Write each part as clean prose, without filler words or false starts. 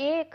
1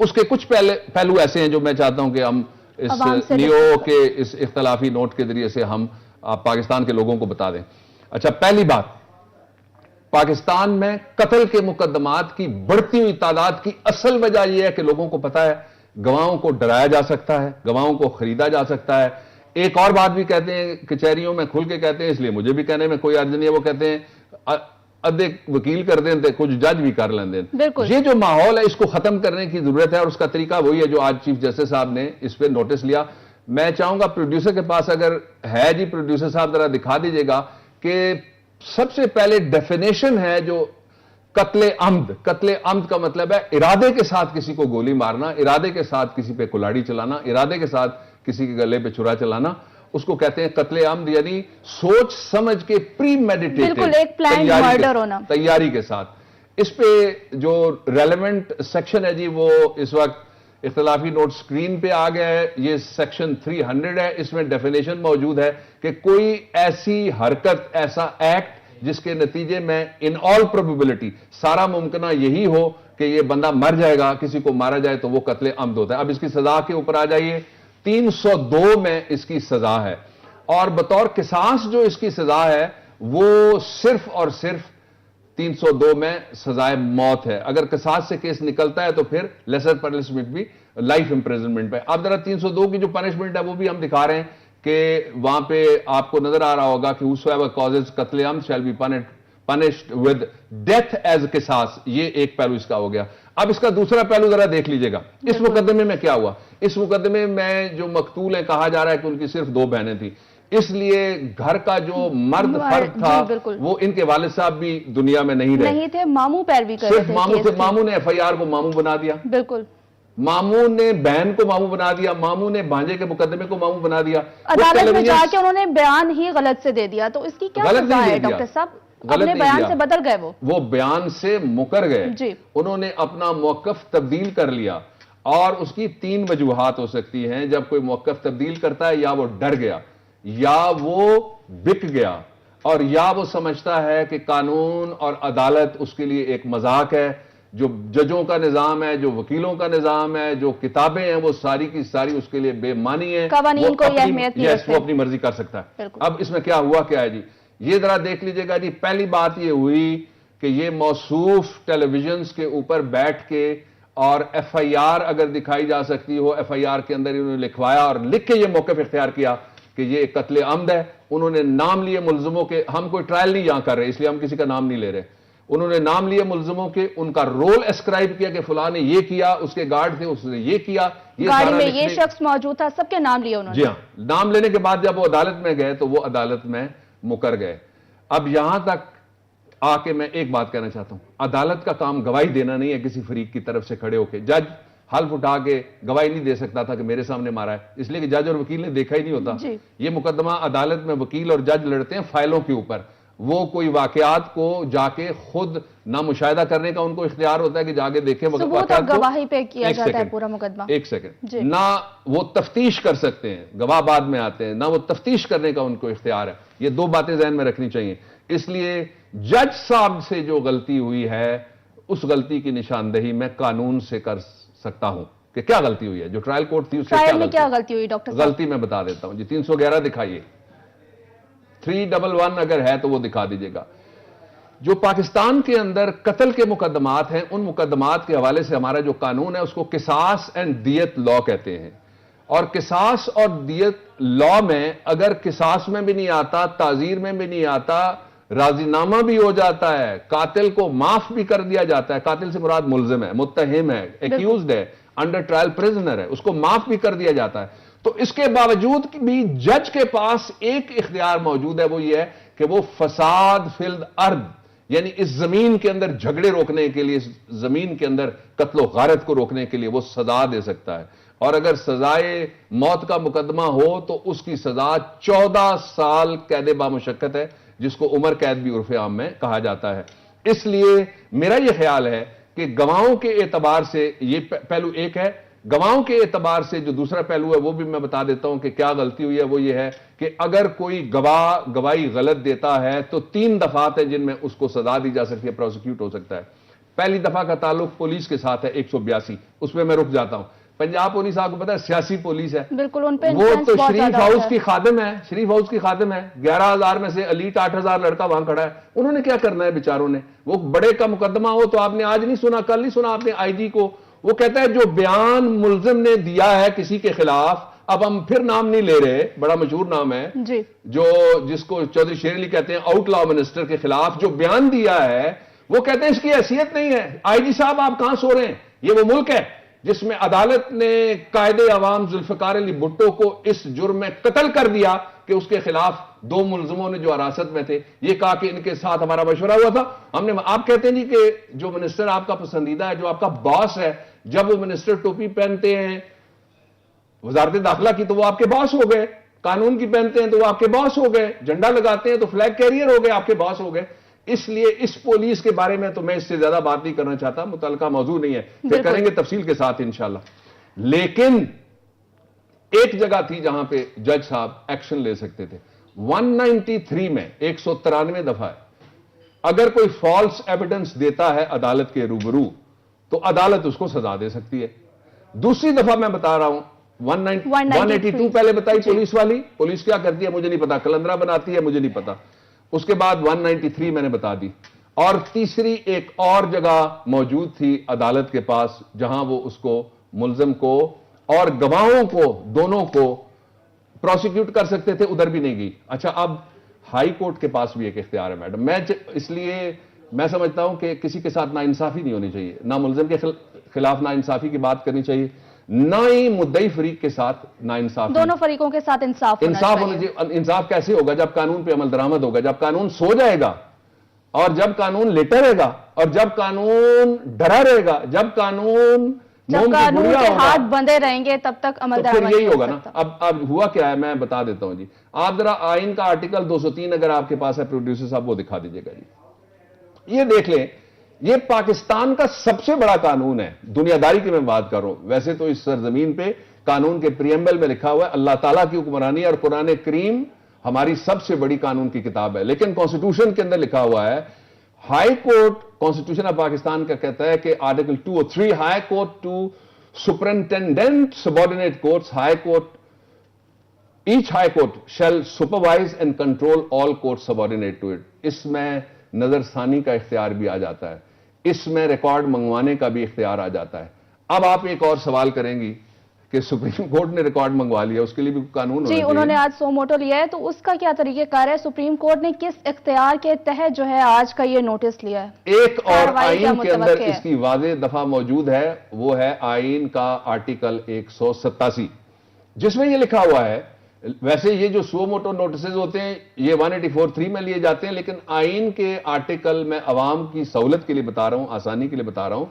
اس کے کچھ پہلو ایسے ہیں جو میں چاہتا ہوں کہ ہم اس عوام سے نیو کے اس اختلافی نوٹ کے ذریعے سے ہم پاکستان کے لوگوں کو بتا دیں. اچھا، پہلی بات، پاکستان میں قتل کے مقدمات کی بڑھتی ہوئی تعداد کی اصل وجہ یہ ہے کہ لوگوں کو پتا ہے گواہوں کو ڈرایا جا سکتا ہے، گواہوں کو خریدا جا سکتا ہے. ایک اور بات بھی کہتے ہیں کچہریوں میں کھل کے کہتے ہیں، اس لیے مجھے بھی کہنے میں کوئی حرج نہیں ہے، وہ کہتے ہیں ادھے وکیل کر دیں تے کچھ جج بھی کر لیں دیں. بالکل. یہ جو ماحول ہے اس کو ختم کرنے کی ضرورت ہے، اور اس کا طریقہ وہی ہے جو آج چیف جسٹس صاحب نے اس پہ نوٹس لیا. میں چاہوں گا پروڈیوسر کے پاس اگر ہے جی، پروڈیوسر صاحب ذرا دکھا دیجئے گا کہ سب سے پہلے ڈیفینیشن ہے جو قتل عمد. قتل عمد کا مطلب ہے ارادے کے ساتھ کسی کو گولی مارنا، ارادے کے ساتھ کسی پہ کلاڑی چلانا، ارادے کے ساتھ کسی کے گلے پہ چھرا چلانا. اس کو کہتے ہیں قتل عمد، یعنی سوچ سمجھ کے پری میڈیٹیٹڈ، بالکل ایک پلان مرڈر ہونا، تیاری کے ساتھ. اس پہ جو ریلیونٹ سیکشن ہے جی وہ اس وقت اختلافی نوٹ سکرین پہ آ گیا ہے. یہ سیکشن 300 ہے. اس میں ڈیفینیشن موجود ہے کہ کوئی ایسی حرکت، ایسا ایکٹ جس کے نتیجے میں ان آل پروبیبلٹی، سارا ممکنہ یہی ہو کہ یہ بندہ مر جائے گا، کسی کو مارا جائے تو وہ قتل عمد ہوتا ہے. اب اس کی سزا کے اوپر آ جائیے. 302 میں اس کی سزا ہے، اور بطور قصاص جو اس کی سزا ہے وہ صرف اور صرف 302 میں سزائے موت ہے. اگر قصاص سے کیس نکلتا ہے تو پھر لیسر پنشمنٹ بھی لائف امپریزنمنٹ پہ. اب ذرا 302 کی جو پنشمنٹ ہے وہ بھی ہم دکھا رہے ہیں کہ وہاں پہ آپ کو نظر آ رہا ہوگا کہ whosoever causes قتل عمد shall be punished with death as قصاص. یہ ایک پہلو اس کا ہو گیا. اب اس کا دوسرا پہلو ذرا دیکھ لیجئے گا. اس مقدمے میں کیا ہوا؟ اس مقدمے میں جو مقتول ہیں کہا جا رہا ہے کہ ان کی صرف 2 بہنیں تھیں، اس لیے گھر کا جو مرد فرد تھا وہ ان کے والد صاحب بھی دنیا میں نہیں تھے. ماموں پیروی کر رہے تھے. صرف ماموں تھے. ماموں نے FIR کو ماموں بنا دیا. بالکل. ماموں نے بہن کو ماموں بنا دیا. ماموں نے بھانجے کے مقدمے کو ماموں بنا دیا. عدالت میں جا کے انہوں نے بیان ہی غلط سے دے دیا. تو اس کی کیا سزا ہے ڈاکٹر صاحب؟ اپنے بیان سے بدل گئے. وہ بیان سے مکر گئے. جی. انہوں نے اپنا موقف تبدیل کر لیا، اور اس کی 3 وجوہات ہو سکتی ہیں جب کوئی موقف تبدیل کرتا ہے. یا وہ ڈر گیا، یا وہ بک گیا، اور یا وہ سمجھتا ہے کہ قانون اور عدالت اس کے لیے ایک مذاق ہے. جو ججوں کا نظام ہے، جو وکیلوں کا نظام ہے، جو کتابیں ہیں، وہ ساری کی ساری اس کے لیے بے معنی ہیں. قوانین کو یہ اہمیت نہیں وہ اپنی مرضی کر سکتا ہے. اب اس میں کیا ہوا کیا ہے جی؟ یہ ذرا دیکھ لیجئے گا جی. پہلی بات یہ ہوئی کہ یہ موصوف ٹیلی ویژنز کے اوپر بیٹھ کے، اور FIR اگر دکھائی جا سکتی ہو، FIR کے اندر انہوں نے لکھوایا اور لکھ کے یہ موقف اختیار کیا کہ یہ قتل عمد ہے. انہوں نے نام لیے ملزموں کے. ہم کوئی ٹرائل نہیں یہاں کر رہے، اس لیے ہم کسی کا نام نہیں لے رہے. انہوں نے نام لیے ملزموں کے، ان کا رول اسکرائب کیا کہ فلاں نے یہ کیا، اس کے گارڈ تھے اس نے یہ کیا، گاڑی میں یہ شخص موجود تھا، سب کے نام لیے انہوں نے. جی ہاں. نام لینے کے بعد جب وہ عدالت میں گئے تو وہ عدالت میں مکر گئے. اب یہاں تک آ کے میں ایک بات کہنا چاہتا ہوں. عدالت کا کام گواہی دینا نہیں ہے کسی فریق کی طرف سے کھڑے ہو کے. جج حلف اٹھا کے گواہی نہیں دے سکتا تھا کہ میرے سامنے مارا ہے، اس لیے کہ جج اور وکیل نے دیکھا ہی نہیں ہوتا. یہ مقدمہ عدالت میں وکیل اور جج لڑتے ہیں فائلوں کے اوپر. وہ کوئی واقعات کو جا کے خود نہ مشاہدہ کرنے کا ان کو اختیار ہوتا ہے کہ جا کے دیکھیں ثبوت اور گواہی پہ کیا جاتا ہے پورا مقدمہ. ایک سیکنڈ. نہ وہ تفتیش کر سکتے ہیں، گواہ بعد میں آتے ہیں، نہ وہ تفتیش کرنے کا ان کو اختیار ہے. یہ 2 باتیں ذہن میں رکھنی چاہیے. اس لیے جج صاحب سے جو غلطی ہوئی ہے اس غلطی کی نشاندہی میں قانون سے کر سکتا ہوں کہ کیا غلطی ہوئی ہے. جو ٹرائل کورٹ تھی اس سے کیا غلطی ہوئی ڈاکٹر صاحب؟ غلطی میں بتا دیتا ہوں جی. 311 دکھائیے. 311 اگر ہے تو وہ دکھا دیجئے گا. جو پاکستان کے اندر قتل کے مقدمات ہیں، ان مقدمات کے حوالے سے ہمارا جو قانون ہے اس کو قصاص اینڈ دیت لا کہتے ہیں. اور قصاص اور دیت لا میں اگر قصاص میں بھی نہیں آتا، تعزیر میں بھی نہیں آتا، راضی نامہ بھی ہو جاتا ہے، قاتل کو معاف بھی کر دیا جاتا ہے. قاتل سے مراد ملزم ہے، متہم ہے، ایکیوزڈ ہے، انڈر ٹرائل پریزنر ہے، اس کو معاف بھی کر دیا جاتا ہے. تو اس کے باوجود بھی جج کے پاس ایک اختیار موجود ہے، وہ یہ ہے کہ وہ فساد فی الارض، یعنی اس زمین کے اندر جھگڑے روکنے کے لیے، اس زمین کے اندر قتل و غارت کو روکنے کے لیے وہ سزا دے سکتا ہے. اور اگر سزائے موت کا مقدمہ ہو تو اس کی سزا 14 سال قید بامشقت ہے، جس کو عمر قید بھی عرف عام میں کہا جاتا ہے. اس لیے میرا یہ خیال ہے کہ گواہوں کے اعتبار سے یہ پہلو ایک ہے. گواہوں کے اعتبار سے جو دوسرا پہلو ہے وہ بھی میں بتا دیتا ہوں کہ کیا غلطی ہوئی ہے. وہ یہ ہے کہ اگر کوئی گواہ گواہی غلط دیتا ہے تو 3 دفعات ہیں جن میں اس کو سزا دی جا سکتی ہے، پروسیکیوٹ ہو سکتا ہے. پہلی دفعہ کا تعلق پولیس کے ساتھ ہے 182، اس پہ میں رک جاتا ہوں. پنجاب پولیس آپ کو پتا ہے سیاسی پولیس ہے. بالکل ان پہ وہ تو شریف ہاؤس کی خادم ہے، شریف ہاؤس کی خادم ہے. 11,000 میں سے الیٹ 8,000 لڑکا وہاں کھڑا ہے. انہوں نے کیا کرنا ہے بیچاروں نے؟ وہ بڑے کا مقدمہ ہو تو آپ نے آج نہیں سنا، کل نہیں سنا آپ نے آئی جی کو، وہ کہتا ہے جو بیان ملزم نے دیا ہے کسی کے خلاف، اب ہم پھر نام نہیں لے رہے، بڑا مشہور نام ہے جی، جس کو چودھری شیر علی کہتے ہیں آؤٹ لا منسٹر کے خلاف جو بیان دیا ہے، وہ کہتے ہیں اس کی حیثیت نہیں ہے. آئی جی صاحب آپ کہاں سو رہے ہیں؟ یہ وہ ملک ہے جس میں عدالت نے قائد عوام ذوالفقار علی بھٹو کو اس جرم میں قتل کر دیا کہ اس کے خلاف 2 ملزموں نے جو حراست میں تھے یہ کہا کہ ان کے ساتھ ہمارا مشورہ ہوا تھا. ہم نے آپ کہتے ہیں جی کہ جو منسٹر آپ کا پسندیدہ ہے، جو آپ کا باس ہے، جب وہ منسٹر ٹوپی پہنتے ہیں وزارت داخلہ کی تو وہ آپ کے باس ہو گئے، قانون کی پہنتے ہیں تو وہ آپ کے باس ہو گئے، جھنڈا لگاتے ہیں تو فلیگ کیریئر ہو گئے، آپ کے باس ہو گئے. اس لیے اس پولیس کے بارے میں تو میں اس سے زیادہ بات نہیں کرنا چاہتا، متعلقہ موضوع نہیں ہے، پھر کریں گے تفصیل کے ساتھ انشاءاللہ. لیکن ایک جگہ تھی جہاں پہ جج صاحب ایکشن لے سکتے تھے. 193 میں 193 دفعہ ہے، اگر کوئی فالس ایویڈنس دیتا ہے عدالت کے روبرو تو عدالت اس کو سزا دے سکتی ہے. دوسری دفعہ میں بتا رہا ہوں 182 پہلے بتائی پولیس والی، پولیس کیا کرتی ہے مجھے نہیں پتا، کلندرا بناتی ہے مجھے نہیں پتا. اس کے بعد 193 میں نے بتا دی. اور تیسری ایک اور جگہ موجود تھی عدالت کے پاس جہاں وہ اس کو ملزم کو اور گواہوں کو دونوں کو پروسیکیوٹ کر سکتے تھے، ادھر بھی نہیں گئی. اچھا اب ہائی کورٹ کے پاس بھی ایک اختیار ہے میڈم. اس لیے میں سمجھتا ہوں کہ کسی کے ساتھ ناانصافی نہیں ہونی چاہیے، نہ ملزم کے خلاف ناانصافی کی بات کرنی چاہیے، نہ ہی مدعی فریق کے ساتھ ناانصافی. دونوں فریقوں کے ساتھ انصاف ہونا چاہیے. انصاف کیسے ہوگا؟ جب قانون پہ عمل درآمد ہوگا، جب قانون سو جائے گا اور جب قانون لیٹا رہے گا اور جب قانون ڈرا رہے گا، جب قانون کے ہاتھ بندے رہیں گے تب تک عمل درآمد پھر یہی ہوگا نا. اب ہوا کیا ہے میں بتا دیتا ہوں جی. آپ ذرا آئین کا آرٹیکل 203 اگر آپ کے پاس ہے پروڈیوسر صاحب وہ دکھا دیجیے گا جی. یہ دیکھ لیں، یہ پاکستان کا سب سے بڑا قانون ہے، دنیا داری کی میں بات کر رہا ہوں. ویسے تو اس سرزمین پہ قانون کے پریمبل میں لکھا ہوا ہے اللہ تعالیٰ کی حکمرانی اور قرآن کریم ہماری سب سے بڑی قانون کی کتاب ہے، لیکن کانسٹیٹیوشن کے اندر لکھا ہوا ہے high court, constitution of Pakistan کا کہتا ہے کہ article 203 high court to superintendent subordinate courts high court each high court shall supervise and control all court subordinate to it. اس میں نظر ثانی کا اختیار بھی آ جاتا ہے، اس میں ریکارڈ منگوانے کا بھی اختیار آ جاتا ہے. اب آپ ایک اور سوال کریں گی کہ سپریم کورٹ نے ریکارڈ منگوا لیا، اس کے لیے بھی قانون جی انہوں نے آج سو موٹو لیا ہے تو اس کا کیا طریقہ کار ہے؟ سپریم کورٹ نے کس اختیار کے تحت جو ہے آج کا یہ نوٹس لیا ہے؟ ایک اور آئین کے اندر اس کی واضح دفعہ موجود ہے، وہ ہے آئین کا آرٹیکل 187 جس میں یہ لکھا ہوا ہے. ویسے یہ جو سو موٹو نوٹسز ہوتے ہیں یہ 184(3) میں لیے جاتے ہیں، لیکن آئین کے آرٹیکل میں عوام کی سہولت کے لیے بتا رہا ہوں، آسانی کے لیے بتا رہا ہوں.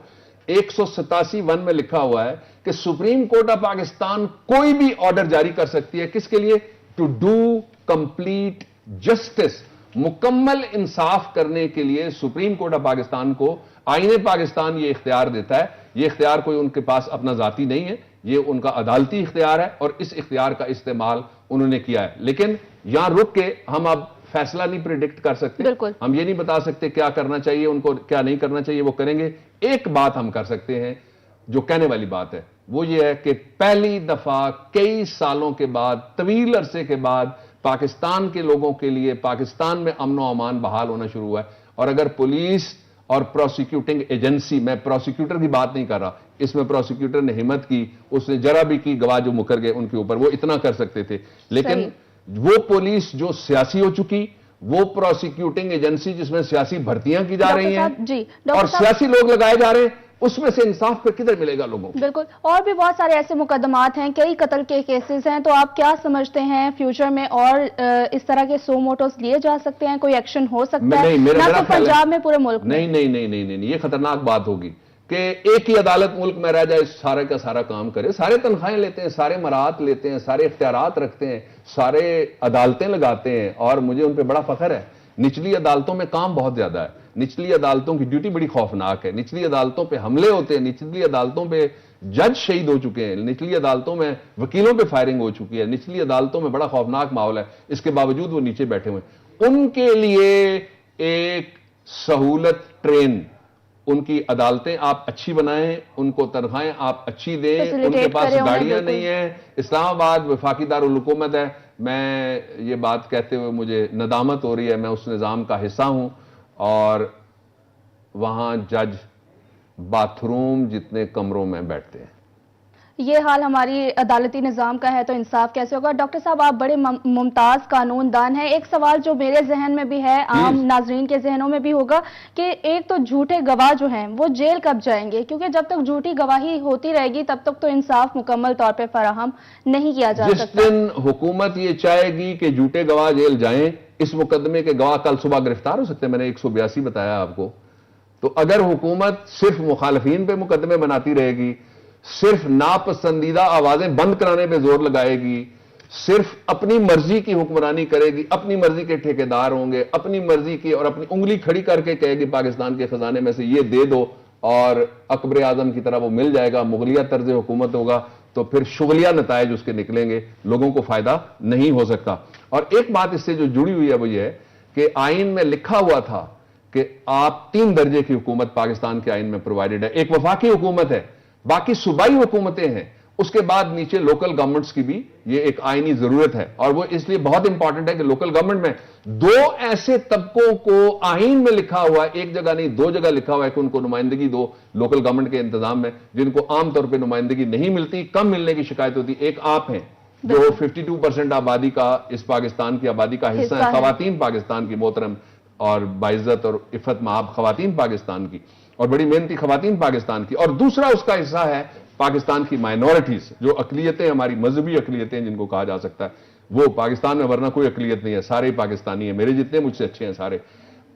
187(1) میں لکھا ہوا ہے کہ سپریم کورٹ آف پاکستان کوئی بھی آرڈر جاری کر سکتی ہے، کس کے لیے؟ ٹو ڈو کمپلیٹ جسٹس، مکمل انصاف کرنے کے لیے سپریم کورٹ آف پاکستان کو آئین پاکستان یہ اختیار دیتا ہے. یہ اختیار کوئی ان کے پاس اپنا ذاتی نہیں ہے، یہ ان کا عدالتی اختیار ہے اور اس اختیار کا استعمال انہوں نے کیا ہے. لیکن یہاں رک کے ہم اب فیصلہ نہیں پریڈکٹ کر سکتے، ہم یہ نہیں بتا سکتے کیا کرنا چاہیے ان کو، کیا نہیں کرنا چاہیے وہ کریں گے. ایک بات ہم کر سکتے ہیں جو کہنے والی بات ہے، وہ یہ ہے کہ پہلی دفعہ کئی سالوں کے بعد، طویل عرصے کے بعد پاکستان کے لوگوں کے لیے پاکستان میں امن و امان بحال ہونا شروع ہوا ہے. اور اگر پولیس اور پروسیکیوٹنگ ایجنسی، میں پروسیکیوٹر کی بات نہیں کر رہا، اس میں پروسیکیوٹر نے ہمت کی، اس نے ذرا بھی کی، گواہ جو مکر گئے ان کے اوپر، وہ اتنا کر سکتے تھے. لیکن وہ پولیس جو سیاسی ہو چکی، وہ پروسیکیوٹنگ ایجنسی جس میں سیاسی بھرتیاں کی جا رہی ہیں اور سیاسی لوگ لگائے جا رہے ہیں، اس میں سے انصاف پہ کدھر ملے گا لوگوں کو؟ بالکل. اور بھی بہت سارے ایسے مقدمات ہیں، کئی قتل کے کیسز ہیں، تو آپ کیا سمجھتے ہیں فیوچر میں اور اس طرح کے سو موٹوز لیے جا سکتے ہیں؟ کوئی ایکشن ہو سکتا ہے نہ صرف پنجاب میں، پورے ملک میں؟ نہیں، یہ خطرناک بات ہوگی کہ ایک ہی عدالت ملک میں رہ جائے، سارے کا سارا کام کرے، سارے تنخواہیں لیتے ہیں، سارے مراعات لیتے ہیں، سارے اختیارات رکھتے ہیں، سارے عدالتیں لگاتے ہیں. اور مجھے ان پہ بڑا فخر ہے. نچلی عدالتوں میں کام بہت زیادہ ہے، نچلی عدالتوں کی ڈیوٹی بڑی خوفناک ہے، نچلی عدالتوں پہ حملے ہوتے ہیں، نچلی عدالتوں پہ جج شہید ہو چکے ہیں، نچلی عدالتوں میں وکیلوں پہ فائرنگ ہو چکی ہے، نچلی عدالتوں میں بڑا خوفناک ماحول ہے. اس کے باوجود وہ نیچے بیٹھے ہوئے. ان کے لیے ایک سہولت ٹرین، ان کی عدالتیں آپ اچھی بنائیں، ان کو تنخواہیں آپ اچھی دیں، ان کے پاس گاڑیاں نہیں ہیں. اسلام آباد وفاقی دارالحکومت ہے. میں یہ بات کہتے ہوئے مجھے ندامت ہو رہی ہے، میں اس نظام کا حصہ ہوں، اور وہاں جج باتھ روم جتنے کمروں میں بیٹھتے ہیں. یہ حال ہماری عدالتی نظام کا ہے تو انصاف کیسے ہوگا؟ ڈاکٹر صاحب آپ بڑے ممتاز قانون دان ہیں. ایک سوال جو میرے ذہن میں بھی ہے، عام ناظرین کے ذہنوں میں بھی ہوگا، کہ ایک تو جھوٹے گواہ جو ہیں وہ جیل کب جائیں گے؟ کیونکہ جب تک جھوٹی گواہی ہوتی رہے گی تب تک تو انصاف مکمل طور پہ فراہم نہیں کیا جا سکتا. جس دن حکومت یہ چاہے گی کہ جھوٹے گواہ جیل جائیں، اس مقدمے کے گواہ کل صبح گرفتار ہو سکتے ہیں. میں نے 182 بتایا آپ کو. تو اگر حکومت صرف مخالفین پہ مقدمے بناتی رہے گی، صرف ناپسندیدہ آوازیں بند کرانے پہ زور لگائے گی، صرف اپنی مرضی کی حکمرانی کرے گی، اپنی مرضی کے ٹھیکیدار ہوں گے، اپنی مرضی کی، اور اپنی انگلی کھڑی کر کے کہے گی پاکستان کے خزانے میں سے یہ دے دو اور اکبر اعظم کی طرح وہ مل جائے گا، مغلیہ طرز حکومت ہوگا، تو پھر شغلیہ نتائج اس کے نکلیں گے، لوگوں کو فائدہ نہیں ہو سکتا. اور ایک بات اس سے جو جڑی ہوئی ہے وہ یہ ہے کہ آئین میں لکھا ہوا تھا کہ آپ 3 درجے کی حکومت پاکستان کے آئین میں پرووائڈڈ ہے. ایک وفاقی حکومت ہے، باقی صوبائی حکومتیں ہیں، اس کے بعد نیچے لوکل گورنمنٹس کی بھی یہ ایک آئینی ضرورت ہے. اور وہ اس لیے بہت امپورٹنٹ ہے کہ لوکل گورنمنٹ میں 2 ایسے طبقوں کو آئین میں لکھا ہوا ہے، ایک جگہ نہیں 2 جگہ لکھا ہوا ہے کہ ان کو نمائندگی دو لوکل گورنمنٹ کے انتظام میں، جن کو عام طور پہ نمائندگی نہیں ملتی، کم ملنے کی شکایت ہوتی. ایک آپ ہیں جو 52% آبادی کا، اس پاکستان کی آبادی کا حصہ ہے، خواتین پاکستان کی، محترم اور باعزت اور عفت مآب خواتین پاکستان کی، اور بڑی محنتی خواتین پاکستان کی. اور دوسرا اس کا حصہ ہے پاکستان کی مائنورٹیز، جو اقلیتیں، ہماری مذہبی اقلیتیں جن کو کہا جا سکتا ہے، وہ پاکستان میں ورنہ کوئی اقلیت نہیں ہے، سارے پاکستانی ہیں، میرے جتنے مجھ سے اچھے ہیں سارے.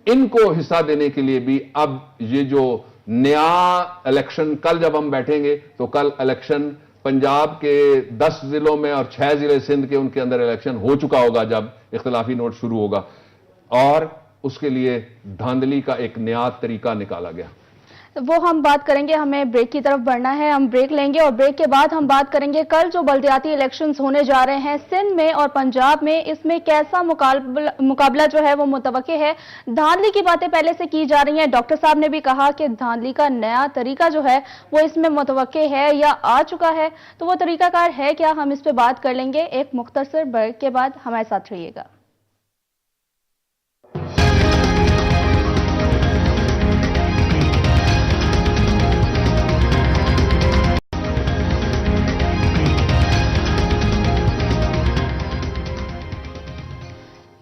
ان کو حصہ دینے کے لیے بھی اب یہ جو نیا الیکشن، کل جب ہم بیٹھیں گے تو کل الیکشن پنجاب کے 10 ضلعوں میں اور 6 ضلع سندھ کے، ان کے اندر الیکشن ہو چکا ہوگا جب اختلافی نوٹ شروع ہوگا، اور اس کے لیے دھاندلی کا ایک نیا طریقہ نکالا گیا. وہ ہم بات کریں گے، ہمیں بریک کی طرف بڑھنا ہے، ہم بریک لیں گے اور بریک کے بعد ہم بات کریں گے کل جو بلدیاتی الیکشنز ہونے جا رہے ہیں سندھ میں اور پنجاب میں، اس میں کیسا مقابلہ جو ہے وہ متوقع ہے. دھاندلی کی باتیں پہلے سے کی جا رہی ہیں، ڈاکٹر صاحب نے بھی کہا کہ دھاندلی کا نیا طریقہ جو ہے وہ اس میں متوقع ہے یا آ چکا ہے، تو وہ طریقہ کار ہے کیا، ہم اس پہ بات کر لیں گے ایک مختصر بریک کے بعد. ہمارے ساتھ رہیے گا.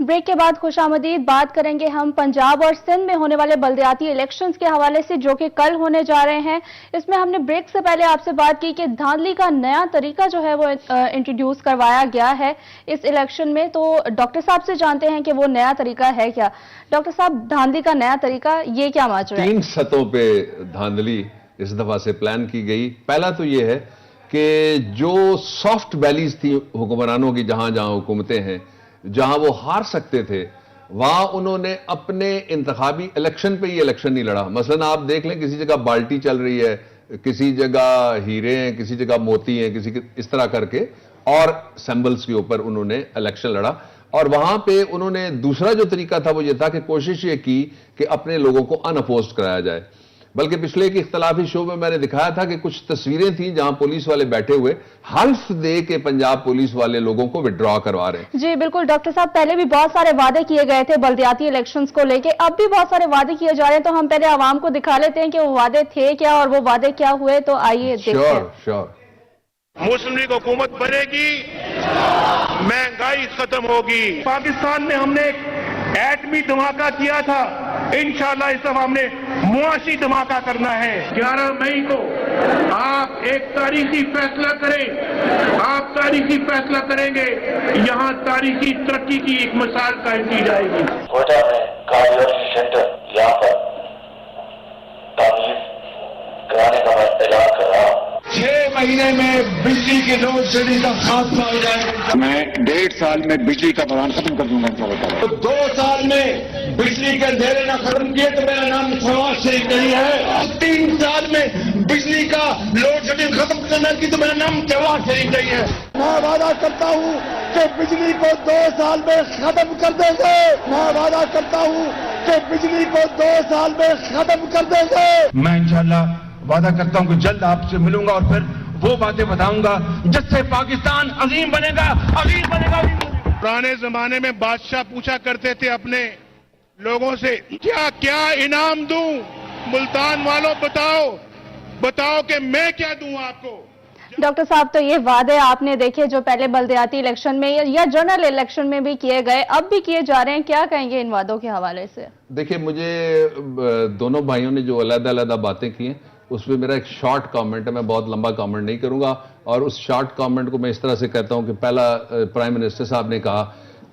بریک کے بعد خوش آمدید. بات کریں گے ہم پنجاب اور سندھ میں ہونے والے بلدیاتی الیکشنز کے حوالے سے جو کہ کل ہونے جا رہے ہیں. اس میں ہم نے بریک سے پہلے آپ سے بات کی کہ دھاندلی کا نیا طریقہ جو ہے وہ انٹروڈیوس کروایا گیا ہے اس الیکشن میں. تو ڈاکٹر صاحب سے جانتے ہیں کہ وہ نیا طریقہ ہے کیا. ڈاکٹر صاحب، دھاندلی کا نیا طریقہ یہ کیا ماجرا ہے؟ 3 سطحوں پہ دھاندلی اس دفعہ سے پلان کی گئی. پہلا تو یہ ہے کہ جو سافٹ ویلیز تھی حکمرانوں کی، جہاں جہاں حکومتیں ہیں، جہاں وہ ہار سکتے تھے، وہاں انہوں نے اپنے انتخابی الیکشن پہ یہ الیکشن نہیں لڑا. مثلا آپ دیکھ لیں کسی جگہ بالٹی چل رہی ہے، کسی جگہ ہیرے ہیں، کسی جگہ موتی ہیں، کسی اس طرح کر کے، اور سمبلز کے اوپر انہوں نے الیکشن لڑا. اور وہاں پہ انہوں نے دوسرا جو طریقہ تھا وہ یہ تھا کہ کوشش یہ کی کہ اپنے لوگوں کو ان اپوزڈ کرایا جائے. بلکہ پچھلے ایک اختلافی شو میں نے دکھایا تھا کہ کچھ تصویریں تھیں جہاں پولیس والے بیٹھے ہوئے حلف دے کے پنجاب پولیس والے لوگوں کو وڈرا کروا رہے ہیں. جی بالکل ڈاکٹر صاحب، پہلے بھی بہت سارے وعدے کیے گئے تھے بلدیاتی الیکشنز کو لے کے، اب بھی بہت سارے وعدے کیے جا رہے ہیں. تو ہم پہلے عوام کو دکھا لیتے ہیں کہ وہ وعدے تھے کیا اور وہ وعدے کیا ہوئے. تو آئیے دیکھتے ہیں. شور مسلم لیگ حکومت بنے گی، مہنگائی ختم ہوگی. پاکستان میں ہم نے ایک ایٹمی دھماکہ کیا تھا، انشاءاللہ اس دفعہ ہم نے معاشی دھماکہ کرنا ہے. 11 مئی کو آپ ایک تاریخی فیصلہ کریں، آپ تاریخی فیصلہ کریں گے، یہاں تاریخی ترقی کی ایک مثال قائم کی جائے گی. کوئٹہ میں کارڈیولوجی سینٹر یہاں پر تعمیر کرانے کا میں اعلان کر رہا ہوں. 6 مہینے میں بجلی کے لوڈ شیڈنگ کا خاتمہ ہو جائے گا. میں 1.5 سال میں بجلی کا بحران ختم کر دوں گا. 2 سال میں بجلی کے اندھیرے نہ ختم کیے تو میرا نام شہباز شریف نہیں ہے. 3 سال میں بجلی کا لوڈ شیڈنگ ختم کرنا کی تو میرا نام شہباز شریف نہیں ہے. میں وعدہ کرتا ہوں کہ بجلی کو 2 سال میں ختم کر دیں گے. میں وعدہ کرتا ہوں کہ بجلی کو 2 سال میں ختم کر دیں گے. میں انشاءاللہ وعدہ کرتا ہوں کہ جلد آپ سے ملوں گا اور پھر وہ باتیں بتاؤں گا جس سے پاکستان عظیم بنے گا, عظیم بنے گا, عظیم بنے گا. پرانے زمانے میں بادشاہ پوچھا کرتے تھے اپنے لوگوں سے کیا کیا انعام دوں, ملتان والوں بتاؤ کہ میں کیا دوں آپ کو. ڈاکٹر صاحب, تو یہ وعدے آپ نے دیکھے جو پہلے بلدیاتی الیکشن میں یا جنرل الیکشن میں بھی کیے گئے, اب بھی کیے جا رہے ہیں, کیا کہیں گے ان وعدوں کے حوالے سے؟ دیکھیں, مجھے دونوں بھائیوں نے جو علیحدہ علیحدہ باتیں کی ہیں اس میں میرا ایک شارٹ کامنٹ ہے, میں بہت لمبا کامنٹ نہیں کروں گا. اور اس شارٹ کامنٹ کو میں اس طرح سے کہتا ہوں کہ پہلا پرائم منسٹر صاحب نے کہا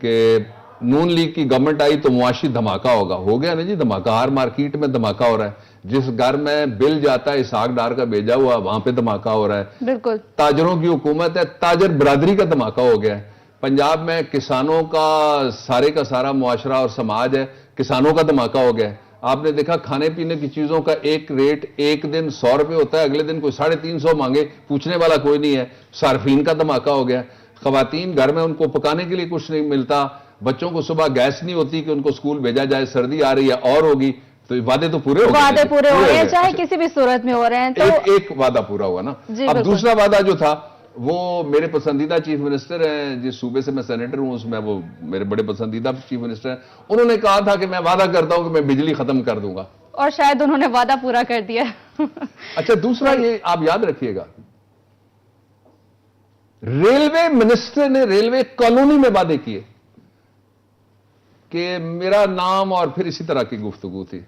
کہ نون لیگ کی گورنمنٹ آئی تو معاشی دھماکہ ہوگا. ہو گیا نا جی دھماکہ, ہر مارکیٹ میں دھماکہ ہو رہا ہے. جس گھر میں بل جاتا ہے اسحاق ڈار کا بھیجا ہوا, وہاں پہ دھماکہ ہو رہا ہے. بالکل. تاجروں کی حکومت ہے, تاجر برادری کا دھماکہ ہو گیا ہے. پنجاب میں کسانوں کا سارا معاشرہ اور سماج ہے, کسانوں کا دھماکہ ہو گیا ہے. آپ نے دیکھا کھانے پینے کی چیزوں کا ایک ریٹ ایک دن 100 روپے ہوتا ہے, اگلے دن کوئی 350 مانگے, پوچھنے والا کوئی نہیں ہے. صارفین کا دھماکہ ہو گیا. خواتین گھر میں ان کو پکانے کے لیے کچھ نہیں ملتا, بچوں کو صبح گیس نہیں ہوتی کہ ان کو اسکول بھیجا جائے, سردی آ رہی ہے اور ہوگی. تو وعدے تو پورے ہو گئے, وعدے پورے ہو رہے ہیں چاہے کسی بھی صورت میں ہو رہے ہیں. تو ایک وعدہ پورا ہوا نا. اب دوسرا وعدہ جو تھا وہ میرے پسندیدہ چیف منسٹر ہیں, جس صوبے سے میں سینیٹر ہوں اس میں وہ میرے بڑے پسندیدہ چیف منسٹر ہیں. انہوں نے کہا تھا کہ میں وعدہ کرتا ہوں کہ میں بجلی ختم کر دوں گا, اور شاید انہوں نے وعدہ پورا کر دیا. اچھا, دوسرا یہ آپ یاد رکھیے گا, ریلوے منسٹر نے ریلوے کالونی میں وعدے کیے کہ میرا نام, اور پھر اسی طرح کی گفتگو تھی.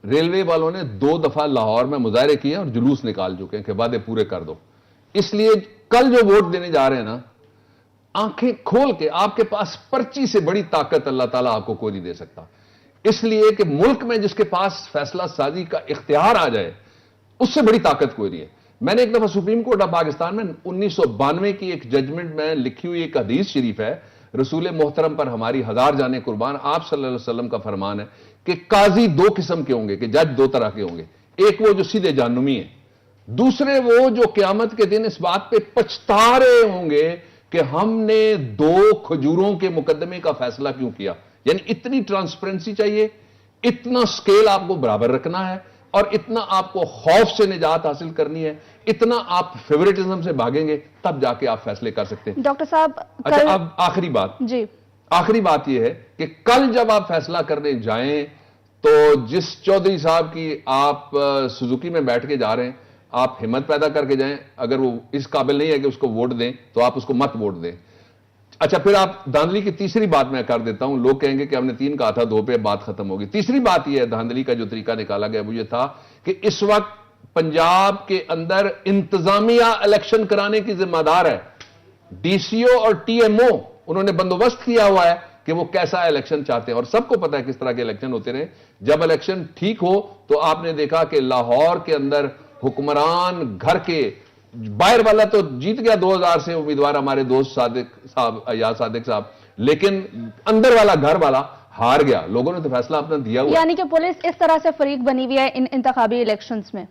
ریلوے والوں نے 2 دفعہ لاہور میں مظاہرے کیے اور جلوس نکال چکے ہیں کہ وعدے پورے کر دو. اس لیے کل جو ووٹ دینے جا رہے ہیں نا, آنکھیں کھول کے, آپ کے پاس پرچی سے بڑی طاقت اللہ تعالیٰ آپ کو کوئی نہیں دے سکتا. اس لیے کہ ملک میں جس کے پاس فیصلہ سازی کا اختیار آ جائے اس سے بڑی طاقت کوئی نہیں ہے. میں نے ایک دفعہ سپریم کورٹ آف پاکستان میں 1992 کی ایک ججمنٹ میں لکھی ہوئی ایک حدیث شریف ہے, رسول محترم پر ہماری 1000 جانیں قربان, آپ صلی اللہ علیہ وسلم کا فرمان ہے کہ قاضی 2 قسم کے ہوں گے, کہ جج 2 طرح کے ہوں گے. ایک وہ جو سیدھے جہنمی ہیں, دوسرے وہ جو قیامت کے دن اس بات پہ پچھتا رہے ہوں گے کہ ہم نے 2 کھجوروں کے مقدمے کا فیصلہ کیوں کیا. یعنی اتنی ٹرانسپیرنسی چاہیے, اتنا سکیل آپ کو برابر رکھنا ہے, اور اتنا آپ کو خوف سے نجات حاصل کرنی ہے, اتنا آپ فیوریٹزم سے بھاگیں گے, تب جا کے آپ فیصلے کر سکتے ہیں. ڈاکٹر صاحب, اچھا, اب آخری بات, جی آخری بات یہ ہے کہ کل جب آپ فیصلہ کرنے جائیں تو جس چودھری صاحب کی آپ سوزوکی میں بیٹھ کے جا رہے ہیں, آپ ہمت پیدا کر کے جائیں. اگر وہ اس قابل نہیں ہے کہ اس کو ووٹ دیں تو آپ اس کو مت ووٹ دیں. اچھا, پھر آپ دھاندلی کی تیسری بات میں کر دیتا ہوں. لوگ کہیں گے کہ ہم نے 3 کہا تھا, 2 پہ بات ختم ہوگی. تیسری بات یہ ہے, دھاندلی کا جو طریقہ نکالا گیا وہ یہ تھا کہ اس وقت پنجاب کے اندر انتظامیہ الیکشن کرانے کی ذمہ دار ہے. ڈی سی او اور ٹی ایم او, انہوں نے بندوبست کیا ہوا ہے کہ وہ کیسا الیکشن چاہتے ہیں, اور سب کو پتا ہے کس طرح کے الیکشن ہوتے رہے. جب الیکشن ٹھیک ہو تو آپ نے دیکھا کہ لاہور کے اندر حکمران گھر کے, باہر والا تو جیت گیا 2000 سے امیدوار ہمارے دوست صادق صاحب, ایاز صادق صاحب, لیکن اندر والا گھر والا ہار گیا. لوگوں نے تو فیصلہ اپنا دیا ہوا. یعنی کہ پولیس اس طرح سے فریق بنی ہوئی ہے ان انتخابی الیکشنز میں.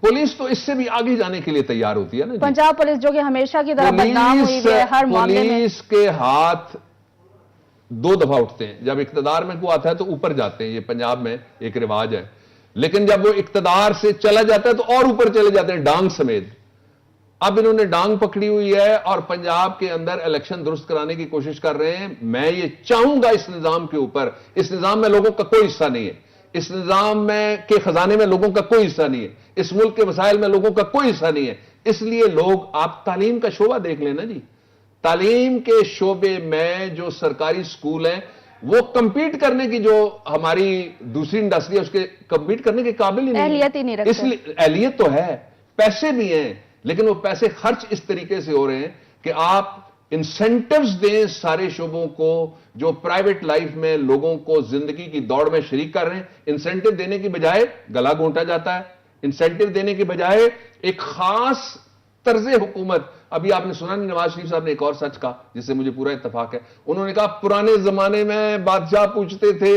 پولیس تو اس سے بھی آگے جانے کے لیے تیار ہوتی ہے نا. پنجاب پولیس جو کہ ہمیشہ کی طرح بدنام ہوئی ہے ہر معاملے میں. پولیس کے ہاتھ 2 دفعہ اٹھتے ہیں. جب اقتدار میں کوئی آتا ہے تو اوپر جاتے ہیں, یہ پنجاب میں ایک رواج ہے. لیکن جب وہ اقتدار سے چلا جاتا ہے تو اور اوپر چلے جاتے ہیں ڈانگ سمیت. اب انہوں نے ڈانگ پکڑی ہوئی ہے اور پنجاب کے اندر الیکشن درست کرانے کی کوشش کر رہے ہیں. میں یہ چاہوں گا اس نظام کے اوپر, اس نظام میں لوگوں کا کوئی حصہ نہیں ہے, اس نظام میں کے خزانے میں لوگوں کا کوئی حصہ نہیں ہے, اس ملک کے مسائل میں لوگوں کا کوئی حصہ نہیں ہے. اس لیے لوگ, آپ تعلیم کا شعبہ دیکھ لیں نا جی, تعلیم کے شعبے میں جو سرکاری سکول ہیں وہ کمپیٹ کرنے کی, جو ہماری دوسری انڈسٹری ہے اس کے کمپیٹ کرنے کے قابل ہی نہیں, اہلیت ہی نہیں رکھتے. اس لیے اہلیت تو ہے, پیسے بھی ہیں, لیکن وہ پیسے خرچ اس طریقے سے ہو رہے ہیں کہ آپ انسینٹیوز دیں سارے شعبوں کو جو پرائیویٹ لائف میں لوگوں کو زندگی کی دوڑ میں شریک کر رہے ہیں. انسینٹیو دینے کی بجائے گلا گھونٹا جاتا ہے, انسینٹیو دینے کی بجائے ایک خاص طرز حکومت. ابھی آپ نے سنا نہیں, نواز شریف صاحب نے ایک اور سچ کہا جس سے مجھے پورا اتفاق ہے. انہوں نے کہا پرانے زمانے میں بادشاہ پوچھتے تھے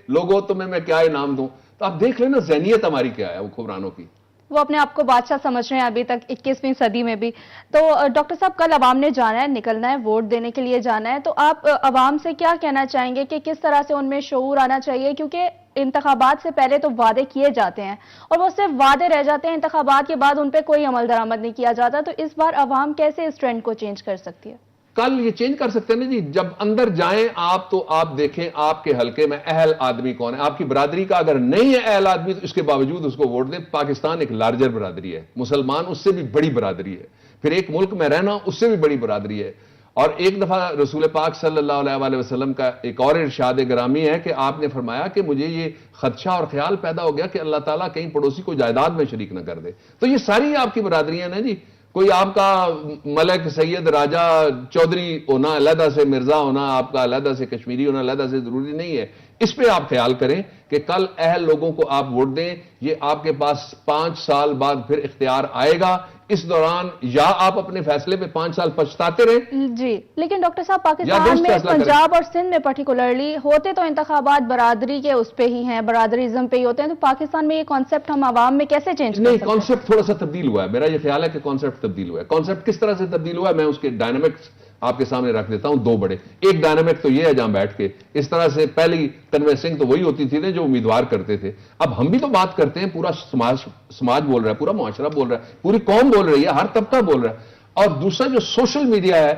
لوگوں تمہیں میں کیا انعام دوں. تو آپ دیکھ لینا ذہنیت ہماری کیا ہے حکمرانوں کی. وہ اپنے آپ کو بادشاہ سمجھ رہے ہیں ابھی تک 21ویں صدی میں بھی. تو ڈاکٹر صاحب کل عوام نے جانا ہے, نکلنا ہے, ووٹ دینے کے لیے جانا ہے, تو آپ عوام سے کیا کہنا چاہیں گے کہ کس طرح سے ان میں شعور آنا چاہیے؟ کیونکہ انتخابات سے پہلے تو وعدے کیے جاتے ہیں اور وہ صرف وعدے رہ جاتے ہیں, انتخابات کے بعد ان پہ کوئی عمل درآمد نہیں کیا جاتا. تو اس بار عوام کیسے اس ٹرینڈ کو چینج کر سکتی ہے؟ کل یہ چینج کر سکتے ہیں نا جی, جب اندر جائیں آپ تو آپ دیکھیں آپ کے حلقے میں اہل آدمی کون ہے. آپ کی برادری کا اگر نہیں ہے اہل آدمی تو اس کے باوجود اس کو ووٹ دیں. پاکستان ایک لارجر برادری ہے, مسلمان اس سے بھی بڑی برادری ہے, پھر ایک ملک میں رہنا اس سے بھی بڑی برادری ہے. اور ایک دفعہ رسول پاک صلی اللہ علیہ وسلم کا ایک اور ارشاد گرامی ہے کہ آپ نے فرمایا کہ مجھے یہ خدشہ اور خیال پیدا ہو گیا کہ اللہ تعالیٰ کہیں پڑوسی کو جائیداد میں شریک نہ کر دے. تو یہ ساری آپ کی برادریاں ہیں جی. کوئی آپ کا ملک, سید, راجہ, چودھری ہونا علیحدہ سے, مرزا ہونا آپ کا علیحدہ سے, کشمیری ہونا علیحدہ سے ضروری نہیں ہے. اس پہ آپ خیال کریں کہ کل اہل لوگوں کو آپ ووٹ دیں. یہ آپ کے پاس 5 سال بعد پھر اختیار آئے گا. اس دوران یا آپ اپنے فیصلے پہ 5 سال پچھتاتے رہیں. جی, لیکن ڈاکٹر صاحب پاکستان میں, پنجاب اور سندھ میں پرٹیکولرلی ہوتے تو انتخابات برادری کے اس پہ ہی ہیں, برادریزم پہ ہی ہوتے ہیں. تو پاکستان میں یہ کانسیپٹ ہم عوام میں کیسے چینج کر سکتے ہیں؟ نہیں, کانسیپٹ تھوڑا سا تبدیل ہوا ہے. میرا یہ خیال ہے کہ کانسیپٹ تبدیل ہوا ہے. کانسیپٹ کس طرح سے تبدیل ہوا ہے میں اس کے ڈائنامکس آپ کے سامنے رکھ دیتا ہوں, 2 بڑے. ایک ڈائنامک تو یہ ہے جہاں بیٹھ کے اس طرح سے پہلی کنوینسنگ تو وہی ہوتی تھی جو امیدوار کرتے تھے. اب ہم بھی تو بات کرتے ہیں, پورا سماج بول رہا ہے, پورا معاشرہ بول رہا ہے, پوری قوم بول رہی ہے, ہر طبقہ بول رہا ہے. اور دوسرا جو سوشل میڈیا ہے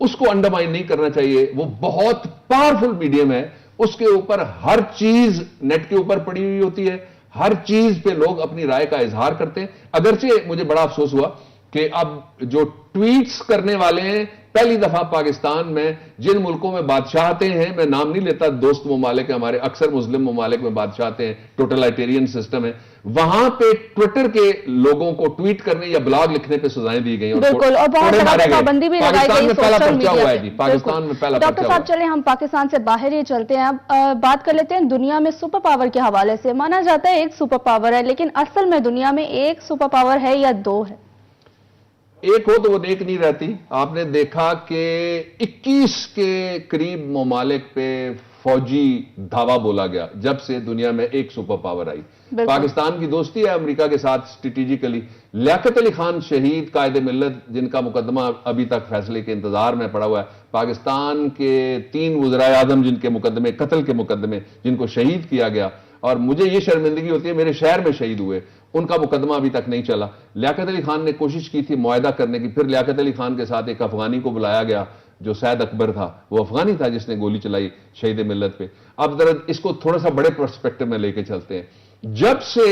اس کو انڈرمائن نہیں کرنا چاہیے. وہ بہت پاورفل میڈیم ہے, اس کے اوپر ہر چیز نیٹ کے اوپر پڑی ہوئی ہوتی ہے, ہر چیز پہ لوگ اپنی رائے کا اظہار کرتے ہیں. اگرچہ مجھے بڑا افسوس ہوا کہ اب جو ٹویٹس کرنے والے ہیں پہلی دفعہ پاکستان میں, جن ملکوں میں بادشاہتے ہیں, میں نام نہیں لیتا, دوست ممالک ہمارے, اکثر مسلم ممالک میں بادشاہتے ہیں, ٹوٹلائٹیرین سسٹم ہے, وہاں پہ ٹویٹر کے لوگوں کو ٹویٹ کرنے یا بلاگ لکھنے پہ سزائیں دی گئی. بالکل, اور بہت زیادہ پابندی بھی لگائی گئی سوشل میڈیا پہ. پاکستان میں پہلا ڈاکٹر صاحب چلیں ہم پاکستان سے باہر ہی چلتے ہیں. اب بات کر لیتے ہیں دنیا میں سپر پاور کے حوالے سے. مانا جاتا ہے ایک سپر پاور ہے, لیکن اصل میں دنیا میں ایک سپر پاور ہے یا 2 ہے؟ ایک ہو تو وہ ایک نہیں رہتی. آپ نے دیکھا کہ 21 کے قریب ممالک پہ فوجی دھاوا بولا گیا جب سے دنیا میں ایک سپر پاور آئی. پاکستان کی دوستی ہے امریکہ کے ساتھ اسٹریٹجیکلی. لیاقت علی خان شہید قائد ملت, جن کا مقدمہ ابھی تک فیصلے کے انتظار میں پڑا ہوا ہے. پاکستان کے 3 وزرائے اعظم جن کے مقدمے, قتل کے مقدمے, جن کو شہید کیا گیا, اور مجھے یہ شرمندگی ہوتی ہے میرے شہر میں شہید ہوئے, ان کا مقدمہ ابھی تک نہیں چلا. لیاقت علی خان نے کوشش کی تھی معاہدہ کرنے کی, پھر لیاقت علی خان کے ساتھ ایک افغانی کو بلایا گیا جو سید اکبر تھا, وہ افغانی تھا جس نے گولی چلائی شہید ملت پہ. اب ذرا اس کو تھوڑا سا بڑے پرسپیکٹو میں لے کے چلتے ہیں. جب سے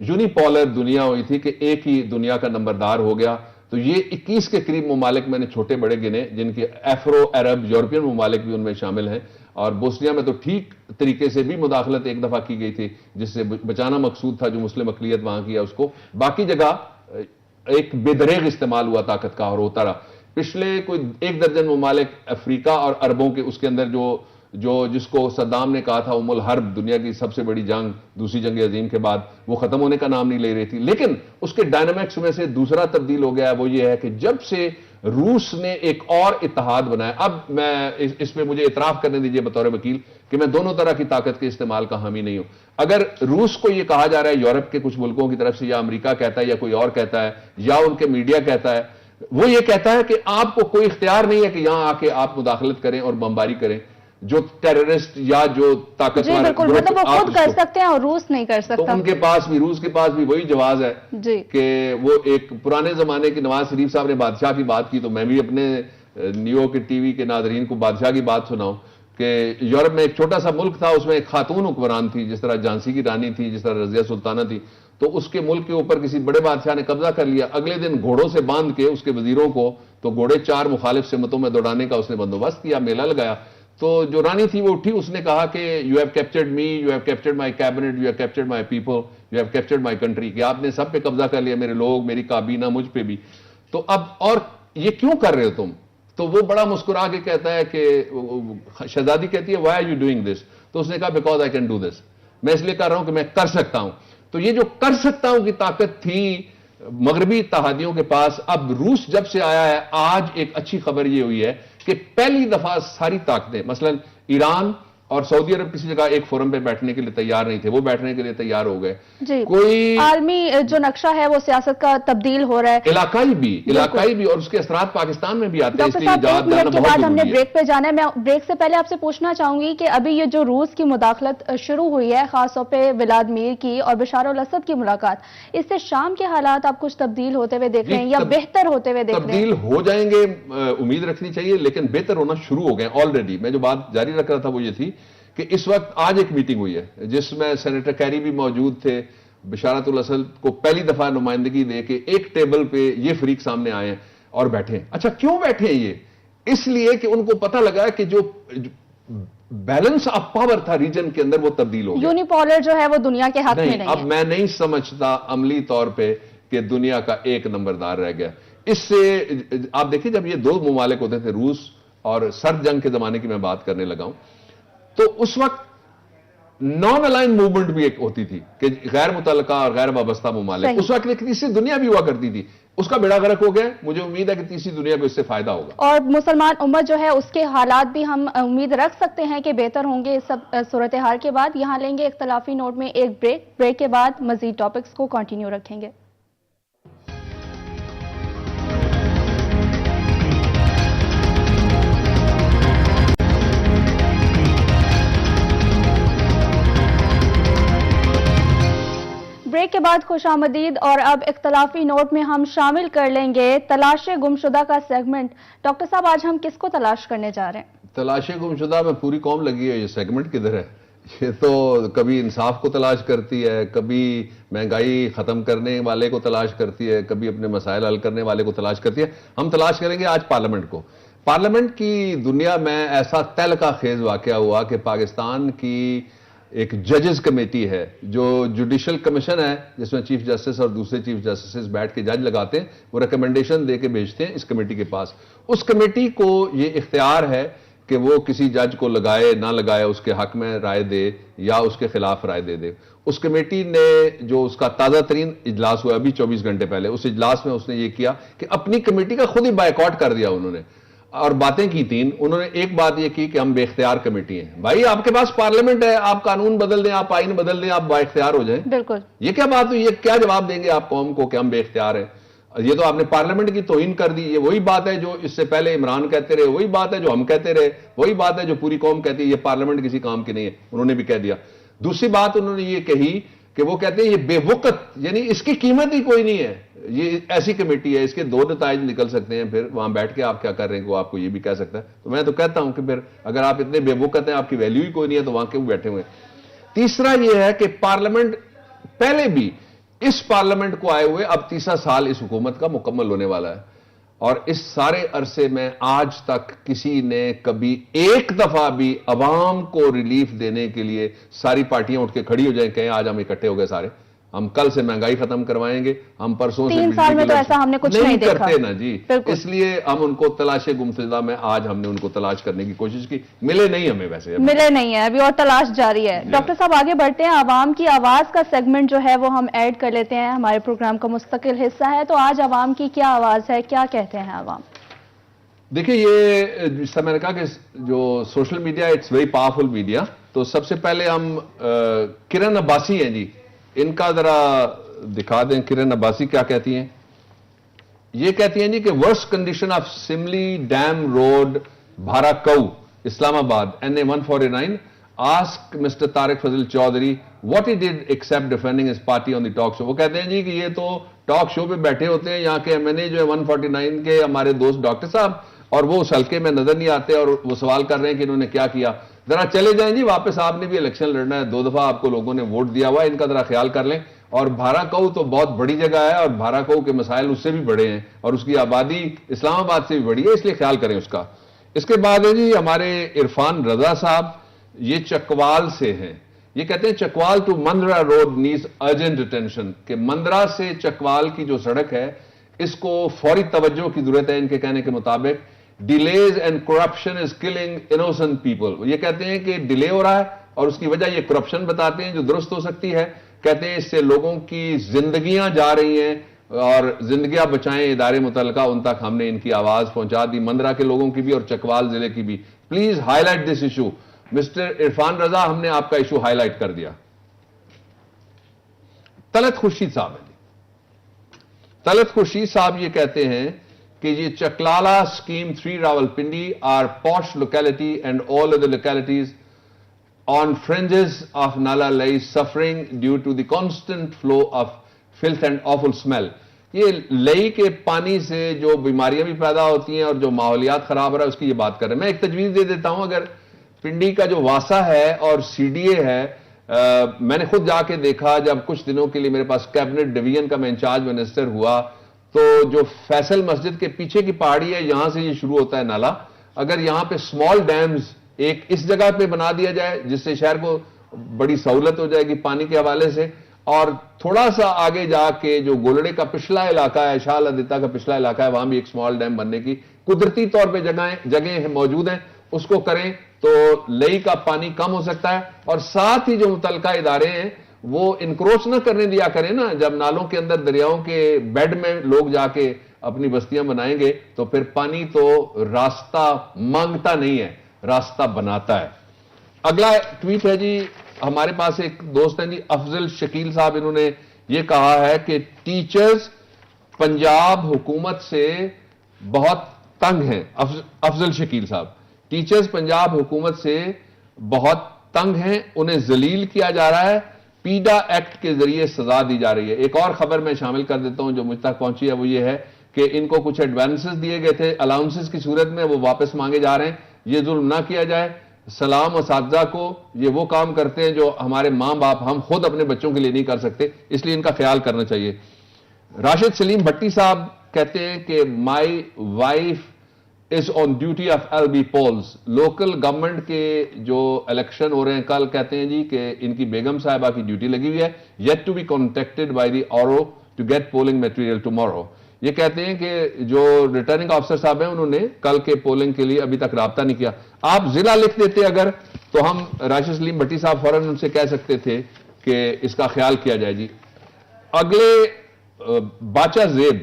یونیپولر دنیا ہوئی تھی کہ ایک ہی دنیا کا نمبردار ہو گیا, تو یہ 21 کے قریب ممالک میں نے چھوٹے بڑے گنے, جن کے ایفرو عرب یورپین ممالک بھی ان میں شامل ہیں. اور بوسنیا میں تو ٹھیک طریقے سے بھی مداخلت ایک دفعہ کی گئی تھی جس سے بچانا مقصود تھا جو مسلم اقلیت وہاں کی ہے اس کو. باقی جگہ ایک بے دریغ استعمال ہوا طاقت کا اور ہوتا رہا. پچھلے کوئی 1 درجن ممالک افریقہ اور عربوں کے, اس کے اندر جس کو صدام نے کہا تھا الحرب, دنیا کی سب سے بڑی جنگ دوسری جنگ عظیم کے بعد, وہ ختم ہونے کا نام نہیں لے رہی تھی. لیکن اس کے ڈائنامکس میں سے دوسرا تبدیل ہو گیا ہے, وہ یہ ہے کہ جب سے روس نے ایک اور اتحاد بنایا. اب میں اس پہ مجھے اعتراف کرنے دیجئے بطور وکیل کہ میں دونوں طرح کی طاقت کے استعمال کا حامی نہیں ہوں. اگر روس کو یہ کہا جا رہا ہے یورپ کے کچھ ملکوں کی طرف سے, یا امریکہ کہتا ہے یا کوئی اور کہتا ہے یا ان کے میڈیا کہتا ہے, وہ یہ کہتا ہے کہ آپ کو کوئی اختیار نہیں ہے کہ یہاں آ کے آپ مداخلت کریں اور بمباری کریں, جو ٹیررسٹ یا جو طاقتور, جی بالکل, مطلب وہ خود کر سکتے ہیں اور روس نہیں کر سکتا. تو ان کے پاس بھی, روس کے پاس بھی وہی جواز ہے کہ وہ ایک پرانے زمانے کی نواز شریف صاحب نے بادشاہ کی بات کی, تو میں بھی اپنے نیو کے ٹی وی کے ناظرین کو بادشاہ کی بات سناؤں کہ یورپ میں ایک چھوٹا سا ملک تھا, اس میں ایک خاتون حکمران تھی, جس طرح جھانسی کی رانی تھی, جس طرح رضیہ سلطانہ تھی. تو اس کے ملک کے اوپر کسی بڑے بادشاہ نے قبضہ کر لیا. اگلے دن گھوڑوں سے باندھ کے اس کے وزیروں کو, تو گھوڑے 4 مخالف سمتوں میں دوڑانے کا اس نے بندوبست کیا, میلہ لگایا. تو جو رانی تھی وہ اٹھی, اس نے کہا کہ you have captured me, you have captured my cabinet, you have captured my people, you have captured my country, کہ آپ نے سب پہ قبضہ کر لیا, میرے لوگ, میری کابینہ, مجھ پہ بھی. تو اب اور یہ کیوں کر رہے ہو تم؟ تو وہ بڑا مسکرا کے کہتا ہے کہ شہزادی کہتی ہے why are you doing this? تو اس نے کہا because I can do this, میں اس لیے کر رہا ہوں کہ میں کر سکتا ہوں. تو یہ جو کر سکتا ہوں کی طاقت تھی مغربی اتحادیوں کے پاس, اب روس جب سے آیا ہے, آج ایک اچھی خبر یہ ہوئی ہے کہ پہلی دفعہ ساری طاقتیں, مثلا ایران اور سعودی عرب کسی جگہ ایک فورم پہ بیٹھنے کے لیے تیار نہیں تھے، وہ بیٹھنے کے لیے تیار ہو گئے. جی کوئی عالمی جو نقشہ ہے وہ سیاست کا تبدیل ہو رہا ہے. علاقائی بھی اور اس کے اثرات پاکستان میں بھی آتے ہیں. اس ڈاکٹر لیے صاحب یاد 1 منٹ رکھنا کے بہت بعد ہم نے ضروری ہے. بریک پہ جانا ہے. میں بریک سے پہلے آپ سے پوچھنا چاہوں گی کہ ابھی یہ جو روس کی مداخلت شروع ہوئی ہے، خاص طور پہ ولادیمیر کی اور بشار الاسد کی ملاقات، اس سے شام کے حالات آپ کچھ تبدیل ہوتے ہوئے دیکھ رہے ہیں یا بہتر ہوتے ہوئے دیکھ رہے ہیں؟ تبدیل ہو جائیں گے، امید رکھنی چاہیے، لیکن بہتر ہونا شروع ہو گئے آلریڈی. میں جو بات جاری رکھ رہا تھا وہ یہ تھی کہ اس وقت آج ایک میٹنگ ہوئی ہے جس میں سینیٹر کیری بھی موجود تھے. بشارت الاسد کو پہلی دفعہ نمائندگی دے کے ایک ٹیبل پہ یہ فریق سامنے آئے ہیں اور بیٹھے ہیں. اچھا کیوں بیٹھے ہیں یہ؟ اس لیے کہ ان کو پتہ لگا کہ جو بیلنس آف پاور تھا ریجن کے اندر وہ تبدیل ہو گیا. یونیپولر جو ہے وہ دنیا کے حق میں نہیں اب ہے. میں نہیں سمجھتا عملی طور پہ کہ دنیا کا ایک نمبردار رہ گیا. اس سے آپ دیکھیں جب یہ 2 ممالک ہوتے تھے، روس اور سرد جنگ کے زمانے کی میں بات کرنے لگا ہوں، تو اس وقت نان الائن موومنٹ بھی ایک ہوتی تھی کہ غیر متعلقہ اور غیر وابستہ ممالک. اس وقت ایک تیسری دنیا بھی ہوا کرتی تھی. اس کا بیڑا غرق ہو گیا. مجھے امید ہے کہ تیسری دنیا کو اس سے فائدہ ہوگا. اور مسلمان امت جو ہے اس کے حالات بھی ہم امید رکھ سکتے ہیں کہ بہتر ہوں گے اس سب صورتحال کے بعد. یہاں لیں گے اختلافی نوٹ میں ایک بریک کے بعد مزید ٹاپکس کو کنٹینیو رکھیں گے. بریک کے بعد خوش آمدید. اور اب اختلافی نوٹ میں ہم شامل کر لیں گے تلاش گمشدہ کا سیگمنٹ. ڈاکٹر صاحب آج ہم کس کو تلاش کرنے جا رہے ہیں؟ تلاش گمشدہ میں پوری قوم لگی ہے. یہ سیگمنٹ کدھر ہے؟ یہ تو کبھی انصاف کو تلاش کرتی ہے، کبھی مہنگائی ختم کرنے والے کو تلاش کرتی ہے، کبھی اپنے مسائل حل کرنے والے کو تلاش کرتی ہے. ہم تلاش کریں گے آج پارلیمنٹ کو. پارلیمنٹ کی دنیا میں ایسا تہلکہ خیز واقعہ ہوا کہ پاکستان کی ایک ججز کمیٹی ہے، جو جوڈیشل کمیشن ہے جس میں چیف جسٹس اور دوسرے چیف جسٹس بیٹھ کے جج لگاتے ہیں، وہ ریکمنڈیشن دے کے بھیجتے ہیں اس کمیٹی کے پاس. اس کمیٹی کو یہ اختیار ہے کہ وہ کسی جج کو لگائے نہ لگائے، اس کے حق میں رائے دے یا اس کے خلاف رائے دے. اس کمیٹی نے جو اس کا تازہ ترین اجلاس ہوا ابھی 24 گھنٹے پہلے، اس اجلاس میں اس نے یہ کیا کہ اپنی کمیٹی کا خود ہی بائیکاٹ کر دیا انہوں نے. اور باتیں کی 3. انہوں نے ایک بات یہ کی کہ ہم بے اختیار کمیٹی ہیں. بھائی آپ کے پاس پارلیمنٹ ہے، آپ قانون بدل دیں، آپ آئین بدل دیں، آپ با اختیار ہو جائیں. بالکل. یہ کیا بات ہوئی؟ یہ کیا جواب دیں گے آپ قوم کو کہ ہم بے اختیار ہیں؟ یہ تو آپ نے پارلیمنٹ کی توہین کر دی. یہ وہی بات ہے جو اس سے پہلے عمران کہتے رہے، وہی بات ہے جو ہم کہتے رہے، وہی بات ہے جو پوری قوم کہتی ہے. یہ پارلیمنٹ کسی کام کی نہیں ہے، انہوں نے بھی کہہ دیا. دوسری بات انہوں نے یہ کہی کہ وہ کہتے ہیں یہ بے وقت، یعنی اس کی قیمت ہی کوئی نہیں ہے. یہ ایسی کمیٹی ہے، اس کے 2 نتائج نکل سکتے ہیں. پھر وہاں بیٹھ کے آپ کیا کر رہے ہیں وہ آپ کو یہ بھی کہہ سکتا ہے. تو میں تو کہتا ہوں کہ پھر اگر آپ اتنے بے وقت ہیں، آپ کی ویلیو ہی کوئی نہیں ہے، تو وہاں کیوں بیٹھے ہوئے. تیسرا یہ ہے کہ پارلیمنٹ پہلے بھی اس پارلیمنٹ کو آئے ہوئے اب 30 سال اس حکومت کا مکمل ہونے والا ہے، اور اس سارے عرصے میں آج تک کسی نے کبھی ایک دفعہ بھی عوام کو ریلیف دینے کے لیے ساری پارٹیاں اٹھ کے کھڑی ہو جائیں، کہیں آج ہم اکٹھے ہو گئے سارے، ہم کل سے مہنگائی ختم کروائیں گے، ہم پرسوں سے 3 سال میں تو ایسا ہم نے کچھ نہیں دیکھا. کرتے نا جی. اس لیے ہم ان کو تلاش گمشدہ میں آج ہم نے ان کو تلاش کرنے کی کوشش کی. ملے نہیں ہمیں، ویسے ملے نہیں ہے ابھی اور تلاش جاری ہے. ڈاکٹر صاحب آگے بڑھتے ہیں. عوام کی آواز کا سیگمنٹ جو ہے وہ ہم ایڈ کر لیتے ہیں، ہمارے پروگرام کا مستقل حصہ ہے. تو آج عوام کی کیا آواز ہے، کیا کہتے ہیں عوام؟ دیکھیں، یہ جس طرح میں نے کہا کہ جو social media it's very powerful media. تو سب سے پہلے ہم کرن عباسی ہیں جی، ان کا ذرا دکھا دیں. کرن عباسی کیا کہتی ہیں؟ یہ کہتی ہیں جی کہ worst condition of Simly dam road Bharakahu Islamabad NA 149 ask mister Tariq Fazal Chaudhry what he did except defending his party on the talk show. وہ کہتے ہیں جی کہ یہ تو ٹاک شو پہ بیٹھے ہوتے ہیں یہاں کے MNA جو ہے 149 کے ہمارے دوست ڈاکٹر صاحب، اور وہ اس حلقے میں نظر نہیں آتے اور وہ سوال کر رہے ہیں کہ انہوں نے کیا کیا. ذرا چلے جائیں جی واپس، آپ نے بھی الیکشن لڑنا ہے، 2 دفعہ آپ کو لوگوں نے ووٹ دیا ہوا ہے، ان کا ذرا خیال کر لیں. اور بھاراکو تو بہت بڑی جگہ ہے اور بھاراکو کے مسائل اس سے بھی بڑے ہیں اور اس کی آبادی اسلام آباد سے بھی بڑی ہے، اس لیے خیال کریں اس کا. اس کے بعد ہے جی ہمارے عرفان رضا صاحب، یہ چکوال سے ہیں. یہ کہتے ہیں Chakwal to Mandra road needs urgent attention, کہ مندرا سے چکوال کی جو سڑک ہے اس کو فوری توجہ کی ضرورت ہے. ان کے کہنے کے مطابق delays and corruption is killing innocent people. یہ کہتے ہیں کہ ڈیلے ہو رہا ہے اور اس کی وجہ یہ کرپشن بتاتے ہیں جو درست ہو سکتی ہے. کہتے ہیں اس سے لوگوں کی زندگیاں جا رہی ہیں اور زندگیاں بچائیں ادارے متعلقہ، ان تک ہم نے ان کی آواز پہنچا دی، مندرا کے لوگوں کی بھی اور چکوال ضلع کی بھی. Please highlight this issue. Mister Irfan Raza ہم نے آپ کا ایشو ہائی لائٹ کر دیا. طلعت خورشید صاحب ہیں. طلعت خورشید صاحب یہ کہتے ہیں کہ یہ چکلالا اسکیم 3 راولپنڈی آر پوش locality and all other localities on fringes of Nala Lai suffering due to the constant flow of filth and awful smell. یہ لئی کے پانی سے جو بیماریاں بھی پیدا ہوتی ہیں اور جو ماحولیات خراب ہو رہا ہے اس کی یہ بات کر رہے ہیں. میں ایک تجویز دے دیتا ہوں. اگر پنڈی کا جو واسا ہے اور سی ڈی اے ہے, میں نے خود جا کے دیکھا جب کچھ دنوں کے لیے میرے پاس کیبنٹ ڈویژن کا میں انچارج منسٹر ہوا, تو جو فیصل مسجد کے پیچھے کی پہاڑی ہے یہاں سے یہ شروع ہوتا ہے نالا. اگر یہاں پہ اسمال ڈیمز ایک اس جگہ پہ بنا دیا جائے جس سے شہر کو بڑی سہولت ہو جائے گی پانی کے حوالے سے, اور تھوڑا سا آگے جا کے جو گولڑے کا پچھلا علاقہ ہے, شاہ لدیتا کا پچھلا علاقہ ہے, وہاں بھی ایک اسمال ڈیم بننے کی قدرتی طور پہ جگہیں موجود ہیں, اس کو کریں تو لئی کا پانی کم ہو سکتا ہے. اور ساتھ ہی جو متعلقہ ادارے ہیں وہ انکروچ نہ کرنے دیا کریں نا. جب نالوں کے اندر دریاؤں کے بیڈ میں لوگ جا کے اپنی بستیاں بنائیں گے تو پھر پانی تو راستہ مانگتا نہیں ہے, راستہ بناتا ہے. اگلا ٹویٹ ہے جی, ہمارے پاس ایک دوست ہیں جی افضل شکیل صاحب, انہوں نے یہ کہا ہے کہ ٹیچرز پنجاب حکومت سے بہت تنگ ہیں. افضل شکیل صاحب, ٹیچرز پنجاب حکومت سے بہت تنگ ہیں, انہیں ذلیل کیا جا رہا ہے, پیڈا ایکٹ کے ذریعے سزا دی جا رہی ہے. ایک اور خبر میں شامل کر دیتا ہوں جو مجھ تک پہنچی ہے, وہ یہ ہے کہ ان کو کچھ ایڈوانسز دیے گئے تھے الاؤنسز کی صورت میں, وہ واپس مانگے جا رہے ہیں. یہ ظلم نہ کیا جائے. سلام اساتذہ کو, یہ وہ کام کرتے ہیں جو ہمارے ماں باپ ہم خود اپنے بچوں کے لیے نہیں کر سکتے, اس لیے ان کا خیال کرنا چاہیے. راشد سلیم بھٹی صاحب کہتے ہیں کہ my wife is on duty of L B polls. Local government کے جو الیکشن ہو رہے ہیں کل, کہتے ہیں جی کہ ان کی بیگم صاحبہ کی ڈیوٹی لگی ہوئی ہے, yet to be contacted by the ARO to get polling material tomorrow. یہ کہتے ہیں کہ جو ریٹرننگ آفیسر صاحب ہیں انہوں نے کل کے پولنگ کے لیے ابھی تک رابطہ نہیں کیا. آپ ضلع لکھ دیتے اگر, تو ہم راشد سلیم بھٹی صاحب فوراً ان سے کہہ سکتے تھے کہ اس کا خیال کیا جائے جی. اگلے باچا زیب,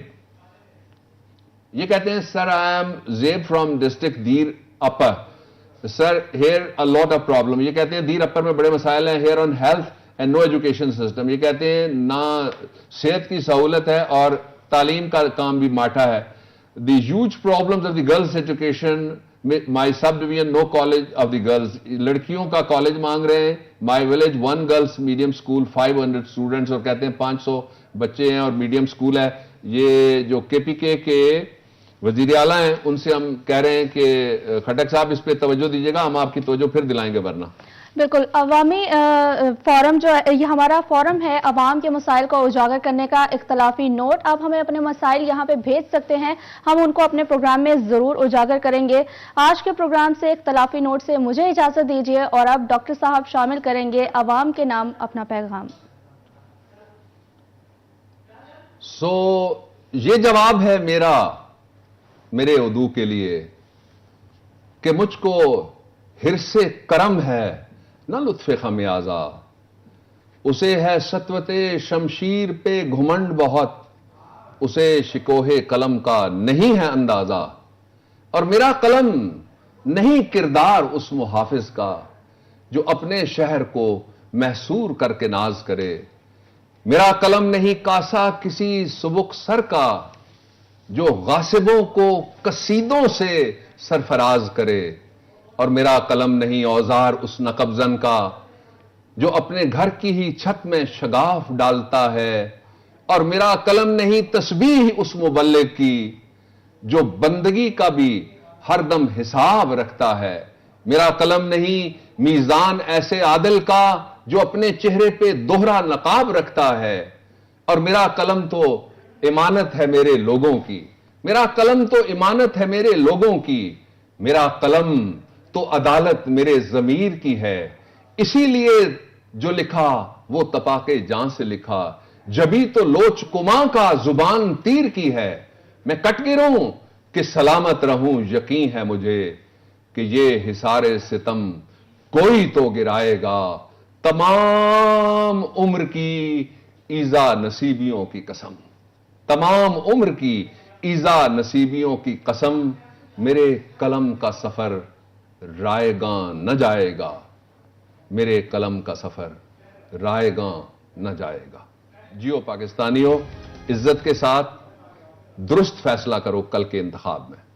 یہ کہتے ہیں sir I am Zeb from district Dir upper. Sir here a lot of problem. یہ کہتے ہیں دیر اپر میں بڑے مسائل ہیں, here on health and no education system. یہ کہتے ہیں نہ صحت کی سہولت ہے اور تعلیم کا کام بھی ماٹھا ہے. The huge problems of the girls education, my subdivision no college of the girls. لڑکیوں کا کالج مانگ رہے ہیں. My village 1 girls medium school 500 students, اور کہتے ہیں 500 بچے ہیں اور میڈیم اسکول ہے. یہ جو کے پی کے وزیر اعلیٰ ہیں ان سے ہم کہہ رہے ہیں کہ کھٹک صاحب اس پہ توجہ دیجیے گا, ہم آپ کی توجہ پھر دلائیں گے ورنہ. بالکل. عوامی فورم جو ہے, یہ ہمارا فورم ہے عوام کے مسائل کو اجاگر کرنے کا, اختلافی نوٹ. آپ ہمیں اپنے مسائل یہاں پہ بھیج سکتے ہیں, ہم ان کو اپنے پروگرام میں ضرور اجاگر کریں گے. آج کے پروگرام سے اختلافی نوٹ سے مجھے اجازت دیجیے, اور اب ڈاکٹر صاحب شامل کریں گے عوام کے نام اپنا پیغام. یہ جواب ہے میرے عدو کے لیے کہ مجھ کو حرص کرم ہے نہ لطف خمیازہ, اسے ہے سطوت شمشیر پہ گھمنڈ بہت, اسے شکوہ قلم کا نہیں ہے اندازہ. اور میرا قلم نہیں کردار اس محافظ کا جو اپنے شہر کو محصور کر کے ناز کرے. میرا قلم نہیں کاسا کسی سبک سر کا جو غاصبوں کو قصیدوں سے سرفراز کرے. اور میرا قلم نہیں اوزار اس نقب زن کا جو اپنے گھر کی ہی چھت میں شگاف ڈالتا ہے. اور میرا قلم نہیں تسبیح اس مبلغ کی جو بندگی کا بھی ہر دم حساب رکھتا ہے. میرا قلم نہیں میزان ایسے عادل کا جو اپنے چہرے پہ دوہرا نقاب رکھتا ہے. اور میرا قلم تو امانت ہے میرے لوگوں کی, میرا قلم تو امانت ہے میرے لوگوں کی. میرا قلم تو عدالت میرے ضمیر کی ہے, اسی لیے جو لکھا وہ تپاکے جان سے لکھا. جبھی تو لوچ کماں کا زبان تیر کی ہے. میں کٹ گروں کہ سلامت رہوں, یقین ہے مجھے کہ یہ حصار ستم کوئی تو گرائے گا. تمام عمر کی ایذا نصیبیوں کی قسم, تمام عمر کی ایذا نصیبیوں کی قسم, میرے قلم کا سفر رائے گاں نہ جائے گا، میرے قلم کا سفر رائے گاں نہ جائے گا۔ جیو پاکستانیوں، عزت کے ساتھ درست فیصلہ کرو کل کے انتخاب میں۔